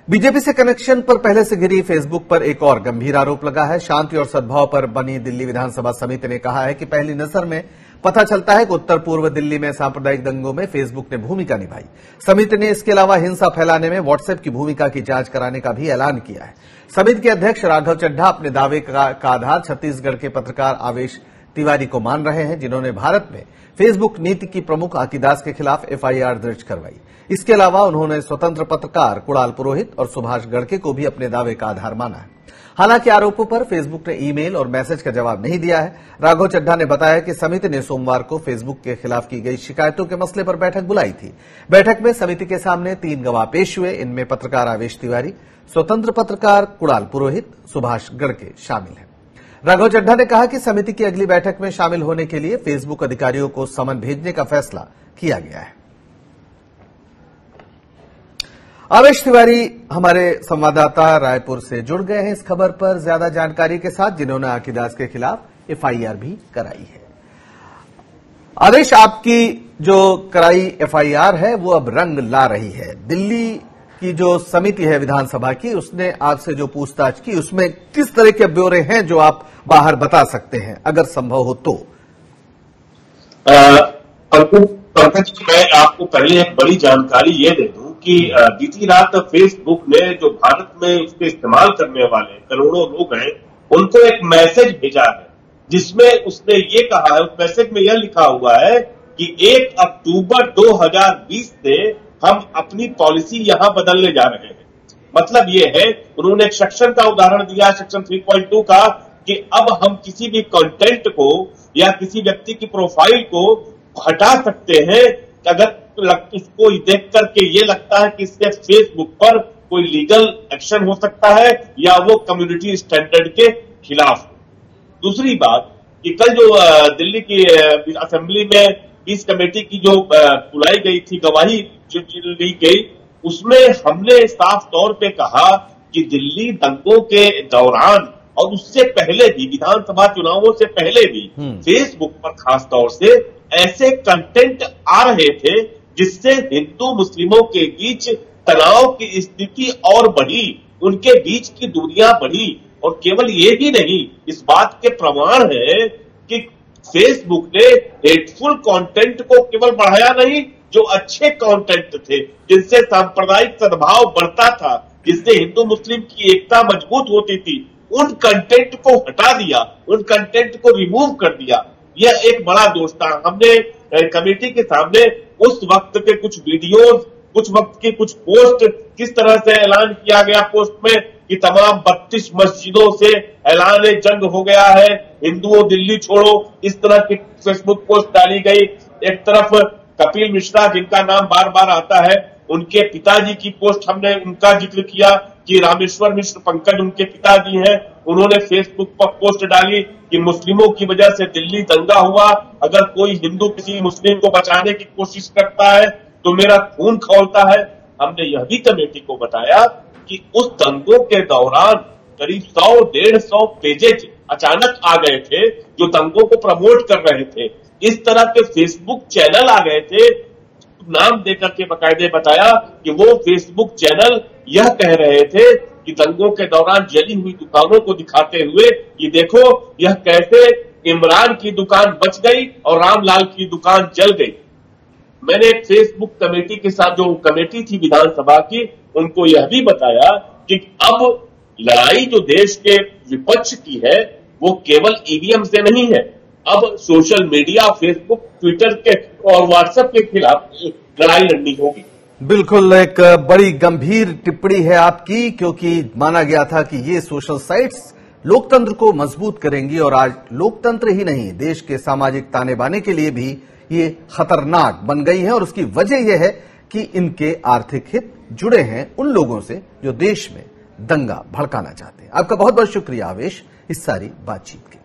BJP से connection पर पहले से घिरी फेसबुक पर एक और गंभीर आरोप लगा है। शांति और सद्भाव पर बनी दिल्ली विधानसभा समिति ने कहा है कि पहली नजर में पता चलता है कि उत्तर पूर्व दिल्ली में सांप्रदायिक दंगों में फेसबुक ने भूमिका निभाई। समिति ने इसके अलावा हिंसा फैलाने में व्हाट्सएप की भूमिका की जांच कराने का भी ऐलान किया है। समिति के अध्यक्ष राघव चड्ढा अपने दावे का आधार छत्तीसगढ़ के पत्रकार आवेश तिवारी को मान रहे हैं, जिन्होंने भारत में फेसबुक नीति की प्रमुख आकी दास के खिलाफ एफआईआर दर्ज करवाई। इसके अलावा उन्होंने स्वतंत्र पत्रकार कुणाल पुरोहित और सुभाष गड़के को भी अपने दावे का आधार माना है। हालांकि आरोपों पर फेसबुक ने ईमेल और मैसेज का जवाब नहीं दिया है। राघव चड्ढा ने बताया कि समिति ने सोमवार को फेसबुक के खिलाफ की गई शिकायतों के मसले पर बैठक बुलाई थी। बैठक में समिति के सामने 3 गवाह पेश हुए। इनमें पत्रकार आवेश तिवारी, स्वतंत्र पत्रकार कुणाल पुरोहित, सुभाष गड़के शामिल हैं। राघव चड्ढा ने कहा कि समिति की अगली बैठक में शामिल होने के लिए फेसबुक अधिकारियों को समन भेजने का फैसला किया गया है। आवेश तिवारी हमारे संवाददाता रायपुर से जुड़ गए हैं इस खबर पर ज्यादा जानकारी के साथ, जिन्होंने आकी दास के खिलाफ एफआईआर भी कराई है। आवेश, आपकी जो कराई एफआईआर है वो अब रंग ला रही है। दिल्ली की जो समिति है विधानसभा की, उसने आपसे जो पूछताछ की उसमें किस तरह के ब्यौरे हैं जो आप बाहर बता सकते हैं, अगर संभव हो तो? पंकज, मैं आपको पहले एक बड़ी जानकारी ये दे दूं कि बीती रात फेसबुक ने जो भारत में उसके इस्तेमाल करने वाले करोड़ों लोग हैं, उनको एक मैसेज भेजा है, जिसमें उसने ये कहा है, उस मैसेज में यह लिखा हुआ है कि 1 अक्टूबर 2020 से हम अपनी पॉलिसी यहां बदलने जा रहे हैं। मतलब ये है, उन्होंने एक सेक्शन का उदाहरण दिया, सेक्शन 3.2 का, कि अब हम किसी भी कंटेंट को या किसी व्यक्ति की प्रोफाइल को हटा सकते हैं अगर उसको देख करके ये लगता है कि इससे फेसबुक पर कोई लीगल एक्शन हो सकता है या वो कम्युनिटी स्टैंडर्ड के खिलाफ। दूसरी बात कि कल जो दिल्ली की असेंबली में पीस कमेटी की जो बुलाई गई थी, गवाही जो ली गई, उसमें हमने साफ तौर पे कहा कि दिल्ली दंगों के दौरान और उससे पहले भी, विधानसभा चुनावों से पहले भी फेसबुक पर खास तौर से ऐसे कंटेंट आ रहे थे जिससे हिंदू मुस्लिमों के बीच तनाव की स्थिति और बढ़ी, उनके बीच की दूरियां बढ़ी। और केवल ये ही नहीं, इस बात के प्रमाण है कि फेसबुक ने हेटफुल कंटेंट को केवल बढ़ाया नहीं, जो अच्छे कंटेंट थे जिनसे सांप्रदायिक सद्भाव बढ़ता था, जिससे हिंदू मुस्लिम की एकता मजबूत होती थी, उन कंटेंट को हटा दिया, उन कंटेंट को रिमूव कर दिया। यह एक बड़ा दोष था। हमने कमेटी के सामने उस वक्त के कुछ वीडियोज, कुछ वक्त की कुछ पोस्ट, किस तरह से ऐलान किया गया पोस्ट में कि तमाम 32 मस्जिदों से ऐलान जंग हो गया है, हिंदुओं दिल्ली छोड़ो, इस तरह की फेसबुक पोस्ट डाली गई। एक तरफ कपिल मिश्रा, जिनका नाम बार बार आता है, उनके पिताजी की पोस्ट, हमने उनका जिक्र किया कि रामेश्वर मिश्र पंकज उनके पिताजी हैं, उन्होंने फेसबुक पर पोस्ट डाली कि मुस्लिमों की वजह से दिल्ली दंगा हुआ, अगर कोई हिंदू किसी मुस्लिम को बचाने की कोशिश करता है तो मेरा खून खौलता है। हमने यह भी कमेटी को बताया कि उस दंगों के दौरान करीब 100-150 पेजेज अचानक आ गए थे जो दंगों को प्रमोट कर रहे थे। इस तरह के फेसबुक चैनल आ गए थे, नाम देकर के बाकायदे बताया कि वो फेसबुक चैनल यह कह रहे थे कि दंगों के दौरान जली हुई दुकानों को दिखाते हुए कि देखो यह कैसे इमरान की दुकान बच गई और रामलाल की दुकान जल गई। मैंने एक फेसबुक कमेटी के साथ, जो कमेटी थी विधानसभा की, उनको यह भी बताया कि अब लड़ाई जो देश के विपक्ष की है वो केवल ईवीएम से नहीं है, अब सोशल मीडिया, फेसबुक, ट्विटर के और व्हाट्सएप के खिलाफ लड़ाई लड़नी होगी। बिल्कुल, एक बड़ी गंभीर टिप्पणी है आपकी, क्योंकि माना गया था कि ये सोशल साइट्स लोकतंत्र को मजबूत करेंगी और आज लोकतंत्र ही नहीं, देश के सामाजिक ताने बाने के लिए भी ये खतरनाक बन गई है। और उसकी वजह यह है कि इनके आर्थिक हित जुड़े हैं उन लोगों से जो देश में दंगा भड़काना चाहते हैं। आपका बहुत बहुत शुक्रिया आवेश, इस सारी बातचीत के